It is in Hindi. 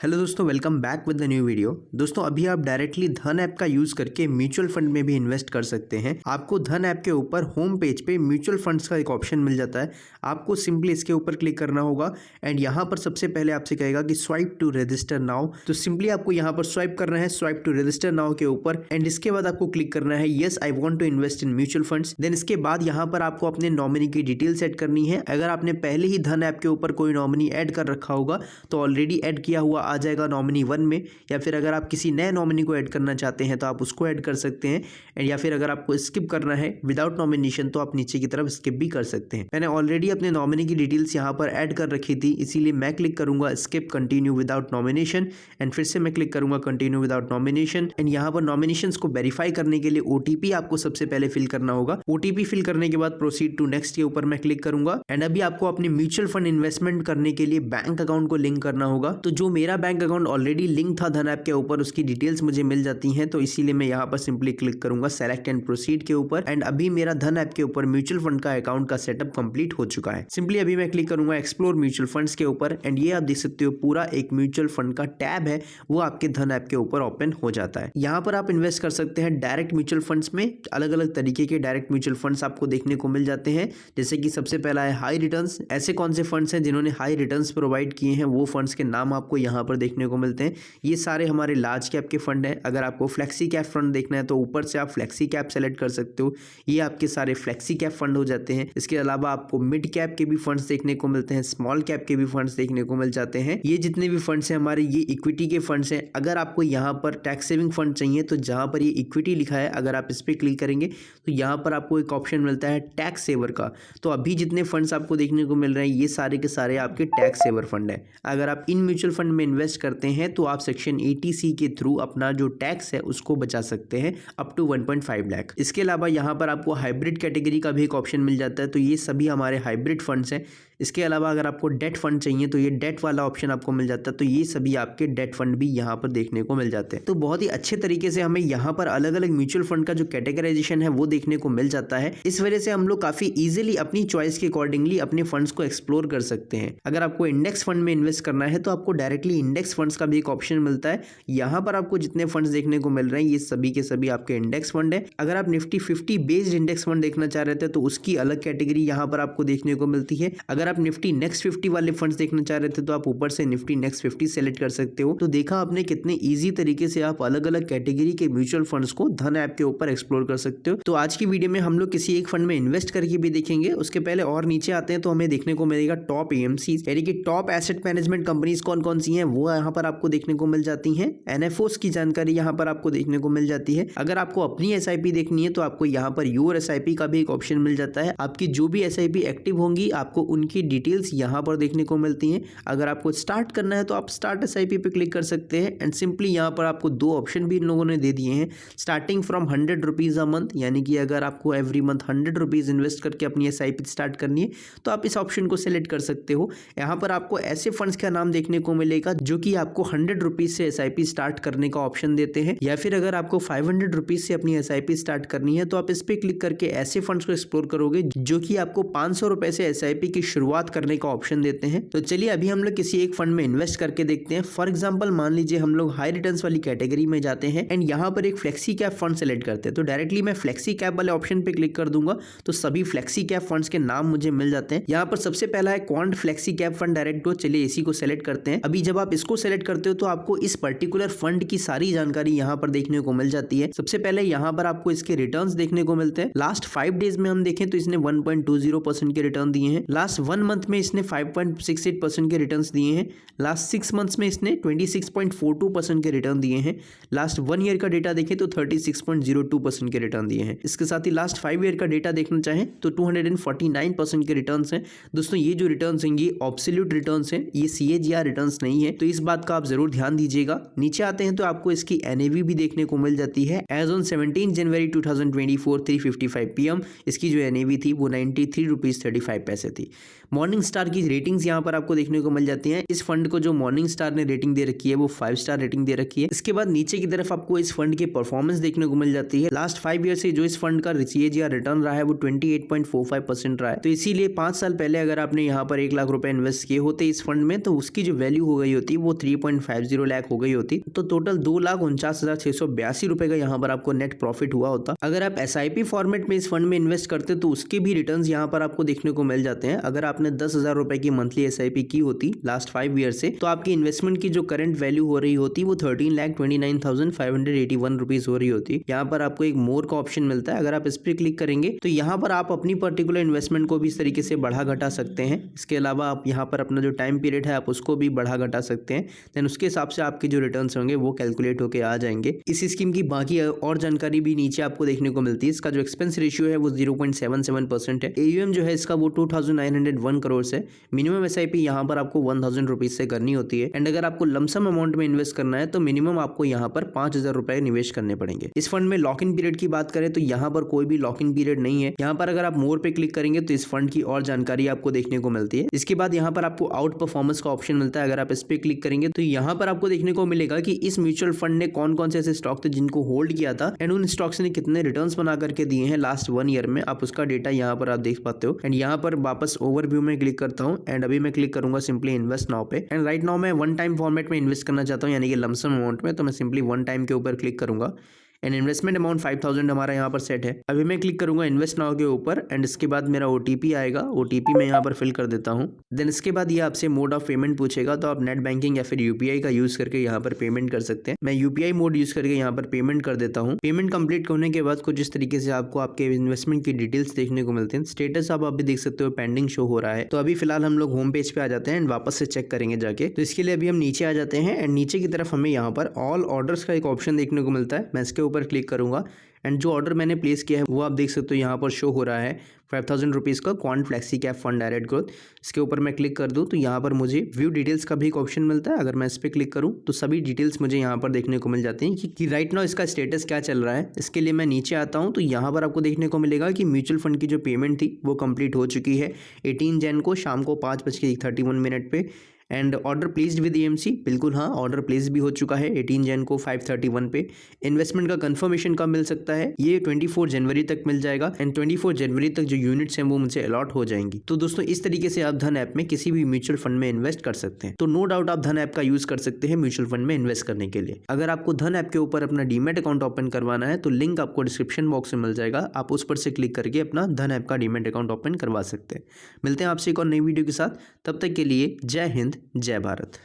हेलो दोस्तों, welcome back with the new video. दोस्तों अभी आप डायरेक्टली धन ऐप का यूज करके म्यूचुअल फंड में भी इन्वेस्ट कर सकते हैं। आपको धन ऐप के ऊपर होम पेज पे म्यूचुअल फंड्स का एक ऑप्शन मिल जाता है। आपको सिंपली इसके ऊपर क्लिक करना होगा एंड यहाँ पर सबसे पहले आपसे कहेगा कि स्वाइप टू रजिस्टर नाउ। तो सिंपली आपको यहाँ पर स्वाइप करना है स्वाइप टू रजिस्टर नाउ के ऊपर एंड इसके बाद आपको क्लिक करना है yes I want to invest in mutual funds. Then इसके बाद यहाँ पर आपको अपने नॉमिनी की डिटेल सेट करनी है। अगर आपने पहले ही धन ऐप के ऊपर कोई नॉमिनी ऐड कर रखा होगा तो ऑलरेडी ऐड किया हुआ आ जाएगा नॉमिनी 1 में, या फिर अगर आप किसी नए नॉमिनी को ऐड करना चाहते हैं तो आप उसको ऐड कर सकते हैं एंड या फिर अगर आपको स्किप करना है विदाउट नॉमिनेशन तो आप नीचे की तरफ स्किप भी कर सकते हैं। मैंने ऑलरेडी अपने नॉमिनी की डिटेल्स यहाँ पर ऐड कर रखी थी, इसीलिए मैं क्लिक करूंगा skip continue without nomination and फिर से मैं क्लिक करूंगा कंटिन्यू विदाउट नॉमिनेशन एंड यहाँ पर नॉमिनेशंस को वेरीफाई करने के लिए ओटीपी आपको सबसे पहले फिल करना होगा। ओटीपी फिल करने के बाद प्रोसीड टू नेक्स्ट के ऊपर मैं क्लिक करूंगा एंड अभी आपको अपने म्यूचुअल फंड इन्वेस्टमेंट करने के लिए बैंक अकाउंट को लिंक करना होगा। तो जो मेरा बैंक अकाउंट ऑलरेडी लिंक था धन ऐप के ऊपर उसकी डिटेल्स मुझे मिल जाती हैं, तो इसीलिए मैं यहाँ पर सिंपली क्लिक करूंगा सेलेक्ट एंड प्रोसीड के ऊपर एंड अभी मेरा धन ऐप के ऊपर म्यूचुअल फंड का अकाउंट का सेटअप कंप्लीट हो चुका है। सिंपली अभी मैं क्लिक करूंगा एक्सप्लोर म्यूचुअल फंड्स के ऊपर एंड ये आप देख सकते हो पूरा एक म्यूचुअल फंड का टैब है वो आपके धन ऐप के ऊपर ओपन हो जाता है। यहाँ पर आप इन्वेस्ट कर सकते हैं डायरेक्ट म्यूचुअल फंड्स में। अलग अलग तरीके के डायरेक्ट म्यूचुअल फंड्स आपको देखने को मिल जाते हैं, जैसे कि सबसे पहला है हाई रिटर्न्स। ऐसे कौन से फंड्स हैं जिन्होंने हाई रिटर्न्स प्रोवाइड किए हैं, वो फंड्स के नाम आपको यहाँ पर देखने को मिलते हैं। ये सारे हमारे लार्ज कैप के फंड हैं। अगर आपको फ्लेक्सी कैप फंड देखना है तो ऊपर से आप फ्लेक्सी कैप सेलेक्ट कर सकते हो, ये आपके सारे फ्लेक्सी कैप फंड हो जाते हैं। इसके अलावा आपको मिड कैप के भी फंड्स देखने को मिलते हैं, स्मॉल कैप के भी फंड्स देखने को मिल जाते हैं। ये जितने भी फंड्स हैं हमारे ये इक्विटी के फंड्स हैं। अगर आपको यहाँ पर टैक्स सेविंग फंड चाहिए तो जहाँ पर ये इक्विटी लिखा है अगर आप इस पर क्लिक करेंगे तो यहाँ पर आपको एक ऑप्शन मिलता है टैक्स सेवर का। तो अभी जितने फंड्स आपको देखने को मिल रहे हैं ये सारे के सारे आपके टैक्स सेवर फंड है। अगर आप इन म्यूचुअल फंड में इन्वेस्ट करते हैं तो आप सेक्शन 80C के थ्रू अपना जो टैक्स है उसको बचा सकते हैं अप टू 1.5 लाख। इसके अलावा यहाँ पर आपको हाइब्रिड कैटेगरी का भी एक ऑप्शन मिल जाता है, तो ये सभी हमारे हाइब्रिड फंड्स हैं। इसके अलावा अगर आपको डेट फंड चाहिए तो ये डेट वाला ऑप्शन आपको मिल जाता है, तो ये सभी आपके डेट फंड भी यहाँ पर देखने को मिल जाते हैं। तो बहुत ही अच्छे तरीके से हमें यहाँ पर अलग अलग म्यूचुअल फंड का जो कैटेगराइजेशन है वो देखने को मिल जाता है। इस वजह से हम लोग काफी इजीली अपनी चॉइस के अकॉर्डिंगली अपने फंड्स को एक्सप्लोर कर सकते हैं। अगर आपको इंडेक्स फंड में इन्वेस्ट करना है तो आपको डायरेक्टली इंडेक्स फंड्स का भी एक ऑप्शन मिलता है। यहाँ पर आपको जितने फंड्स देखने को मिल रहे हैं ये सभी के सभी आपके इंडेक्स फंड है। अगर आप निफ्टी 50 बेस्ड इंडेक्स फंड देखना चाह रहे थे तो उसकी अलग कैटेगरी यहाँ पर आपको देखने को मिलती है। अगर आप निफ्टी नेक्स्ट 50 वाले फंड्स देखना चाह रहे थे तो आप ऊपर से निफ्टी नेक्स्ट 50 सेलेक्ट कर सकते हो। तो देखा आपने कितने इजी तरीके से आप अलग अलग कैटेगरी के म्यूचुअल फंड्स को धन ऐप के ऊपर एक्सप्लोर कर सकते हो। तो आज की वीडियो में हम लोग किसी एक फंड में इन्वेस्ट करके भी देखेंगे। उसके पहले और नीचे आते हैं तो हमें देखने को मिलेगा टॉप एएमसी, यानी कि टॉप एसेट मैनेजमेंट कंपनीज कौन कौन सी हैं वो यहाँ पर आपको देखने को मिल जाती हैं। एनएफओस की जानकारी यहाँ पर आपको देखने को मिल जाती है। अगर आपको अपनी एसआईपी देखनी है तो आपको यहाँ पर योर एसआईपी का भी एक ऑप्शन मिल जाता है। आपकी जो भी एसआईपी एक्टिव होंगी आपको उनकी डिटेल्स यहाँ पर देखने को मिलती हैं। अगर आपको स्टार्ट करना है तो आप स्टार्ट एसआईपी पे क्लिक कर सकते हैं एंड सिंपली यहाँ पर आपको दो ऑप्शन भी इन लोगों ने दे दिए हैं। Starting from 100 rupees a month, यानी कि अगर आपको एवरी मंथ 100 रुपीज इन्वेस्ट करके अपनी एसआईपी स्टार्ट करनी है तो आप इस ऑप्शन को सिलेक्ट कर सकते हो। यहाँ पर आपको ऐसे फंड्स का नाम देखने को मिलेगा जो कि आपको 100 रुपीज से एसआईपी स्टार्ट करने का ऑप्शन देते हैं, या फिर अगर आपको 500 रुपीज से अपनी एसआईपी स्टार्ट करनी है तो आप इस पे क्लिक करके ऐसे फंड्स को एक्सप्लोर करोगे जो कि आपको 500 रुपए से एसआईपी की शुरुआत करने का ऑप्शन देते हैं। तो चलिए अभी हम लोग किसी एक फंड में इन्वेस्ट करके देखते हैं। फॉर एग्जांपल मान लीजिए हम लोग हाई रिटर्न्स वाली कैटेगरी में जाते हैं एंड यहाँ पर एक फ्लेक्सी कैप फंड सेलेक्ट करते हैं। तो डायरेक्टली मैं फ्लेक्सी कैप वाले ऑप्शन पे क्लिक कर दूंगा तो सभी फ्लेक्सी कैप फंड्स के नाम मुझे मिल जाते हैं। यहाँ पर सबसे पहला है quant flexi cap fund direct growth. चलिए इसी को सेलेक्ट करते हैं। अभी जब आप इसको सेलेक्ट करते हो तो आपको इस पर्टिकुलर फंड की सारी जानकारी यहाँ पर देखने को मिल जाती है। सबसे पहले यहाँ पर आपको इसके रिटर्न्स देखने को मिलते हैं। लास्ट 5 डेज में हम देखें तो इसने 1.20% के रिटर्न दिए हैं। लास्ट 1 मंथ में इसने 5.68% के रिटर्न्स दिए हैं। लास्ट 6 मंथ्स में इसने 26.42% के रिटर्न दिए हैं। लास्ट 1 ईयर का डेटा देखें तो 36.02% के रिटर्न दिए हैं। इसके साथ ही लास्ट 5 ईयर का डेटा देखना चाहें तो 249% के रिटर्न्स हैं। दोस्तों ये जो रिटर्न्स हैं ये एब्सोल्यूट रिटर्न्स हैं, ये CAGR रिटर्न्स नहीं है, तो इस बात का आप जरूर ध्यान दीजिएगा। नीचे आते हैं तो आपको इसकी NAV भी देखने को मिल जाती है। एज ऑन 17 जनवरी 2024 3:55 PM इसकी जो NAV थी वो 93 रुपीज 35 पैसे थी। मॉर्निंग स्टार की रेटिंग्स यहाँ पर आपको देखने को मिल जाती है। इस फंड को जो मॉर्निंग स्टार ने रेटिंग दे रखी है वो 5 स्टार रेटिंग दे रखी है। इसके बाद नीचे की तरफ आपको इस फंड की परफॉर्मेंस देखने को मिल जाती है। लास्ट 5 ईयर से जो इस फंड का CAGR रिटर्न रहा है वो 28.45% रहा है। तो इसीलिए 5 साल पहले अगर आपने यहाँ पर 1 लाख रुपए इन्वेस्ट किए होते इस फंड में तो उसकी जो वैल्यू हो गई होती वो 3.50 लाख हो गई होती। तो टोटल 2,49,682 रुपए का यहाँ पर आपको नेट प्रॉफिट हुआ होता। अगर आप SIP फॉर्मेट में इस फंड में इन्वेस्ट करते तो उसके भी रिटर्न्स यहाँ पर आपको देखने को मिल जाते हैं। अगर आपने 10,000 रुपए की मंथली SIP की होती लास्ट 5 ईयर से तो आपकी इन्वेस्टमेंट की जो करंट वैल्यू हो रही होती वो 13,29,581 रुपीज हो रही होती। यहाँ पर आपको एक मोर का ऑप्शन मिलता है। अगर आप इस पर क्लिक करेंगे तो यहाँ पर आप अपनी पर्टिकुलर इन्वेस्टमेंट को भी इस तरीके से बढ़ा घटा सकते हैं। इसके अलावा आप यहाँ पर अपना जो टाइम पीरियड है आप उसको भी बढ़ा घटा सकते हैं। देन उसके हिसाब से आपके जो रिटर्न्स होंगे वो कैलकुलेट होकर आ जाएंगे। इस स्कीम की बाकी और जानकारी भी नीचे आपको देखने को मिलती है। इसका जो एक्सपेंस रेशियो है वो 0.77% है। AUM जो है इसका वो 2,901 करोड़ है। मिनिमम SIP यहाँ पर आपको 1,000 रुपीज से करनी होती है। एंड अगर आपको लमसम अमाउंट में इन्वेस्ट करना है तो मिनिमम आपको यहाँ पर 5,000 रुपए निवेश करने पड़ेंगे। इस फंड में लॉक इन पीरियड की बात करें तो यहाँ पर कोई भी लॉक इन पीरियड नहीं है। यहाँ पर अगर आप मोर पे क्लिक करेंगे तो इस फंड की और जानकारी आपको देखने को मिलती है। इसके बाद यहाँ पर आपको आउट परफॉर्मेंस का ऑप्शन मिलता है। अगर आप इस पे क्लिक करेंगे तो यहाँ पर आपको देखने को मिलेगा कि इस म्यूचुअल फंड ने कौन कौन से ऐसे स्टॉक थे जिनको होल्ड किया था एंड उन स्टॉक्स ने कितने रिटर्न्स बना करके दिए हैं लास्ट 1 ईयर में। आप उसका डेटा यहाँ पर आप देख पाते हो। एंड यहाँ पर वापस ओवरव्यू में क्लिक करता हूँ एंड अभी मैं क्लिक करूंगा सिंपली इन्वेस्ट नाउ पे। एंड राइट नाउ मैं 1 टाइम फॉर्मेट में इन्वेस्ट करना चाहता हूँ यानी कि लमसम अमाउंट में। तो मैं सिंपली 1 टाइम के ऊपर क्लिक करूंगा एंड इन्वेस्टमेंट अमाउंट 5,000 हमारा यहाँ पर सेट है। अभी मैं क्लिक करूंगा इन्वेस्ट नाउ के ऊपर एंड इसके बाद मेरा OTP आएगा। OTP मैं यहाँ पर फिल कर देता हूँ। देन इसके बाद ये आपसे मोड ऑफ पेमेंट पूछेगा तो आप नेट बैंकिंग या फिर UPI का यूज करके यहाँ पर पेमेंट कर सकते हैं। मैं UPI मोड यूज करके यहाँ पर पेमेंट कर देता हूँ। पेमेंट कंप्लीट होने के बाद कुछ इस तरीके से आपको आपके इन्वेस्टमेंट की डिटेल्स देखने को मिलते हैं। स्टेटस आप अभी देख सकते हो पेंडिंग शो हो रहा है। तो अभी फिलहाल हम लोग होम पेज पे आ जाते हैं एंड वापस से चेक करेंगे जाके। तो इसके लिए अभी हम नीचे आ जाते हैं एंड नीचे की तरफ हमें यहाँ पर ऑल ऑर्डर्स का एक ऑप्शन देखने को मिलता है। मैं इसके ऊपर क्लिक करूंगा एंड जो ऑर्डर मैंने प्लेस किया है वो आप देख सकते हो यहाँ पर शो हो रहा है 5,000 रुपीज़ का quant flexi cap fund direct growth. इसके ऊपर मैं क्लिक कर दूँ तो यहाँ पर मुझे व्यू डिटेल्स का भी एक ऑप्शन मिलता है। अगर मैं इस पर क्लिक करूँ तो सभी डिटेल्स मुझे यहाँ पर देखने को मिल जाती हैं कि राइट नाउ इसका स्टेटस क्या चल रहा है। इसके लिए मैं नीचे आता हूँ तो यहाँ पर आपको देखने को मिलेगा कि म्यूचुअल फंड की जो पेमेंट थी वो कंप्लीट हो चुकी है 18 जैन को शाम को 5:31 पे। And order placed with EMC, बिल्कुल हाँ ऑर्डर प्लेस भी हो चुका है 18 जैन को 5:31 पे। इन्वेस्टमेंट का कंफर्मेशन कब मिल सकता है? ये 24 जनवरी तक मिल जाएगा एंड 24 जनवरी तक जो यूनिट्स हैं वो मुझे अलॉट हो जाएंगी। तो दोस्तों इस तरीके से आप धन ऐप में किसी भी म्यूचुअल फंड में इन्वेस्ट कर सकते हैं। तो नो डाउट आप धन ऐप का यूज कर सकते हैं म्यूचुअल फंड में इन्वेस्ट करने के लिए। अगर आपको धन ऐप के ऊपर अपना डीमैट अकाउंट ओपन करवाना है तो लिंक आपको डिस्क्रिप्शन बॉक्स में मिल जाएगा। आप उस पर से क्लिक करके अपना धन ऐप का डीमैट अकाउंट ओपन करवा सकते हैं। मिलते हैं आपसे एक और नई वीडियो के साथ, तब तक के लिए जय हिंद जय भारत।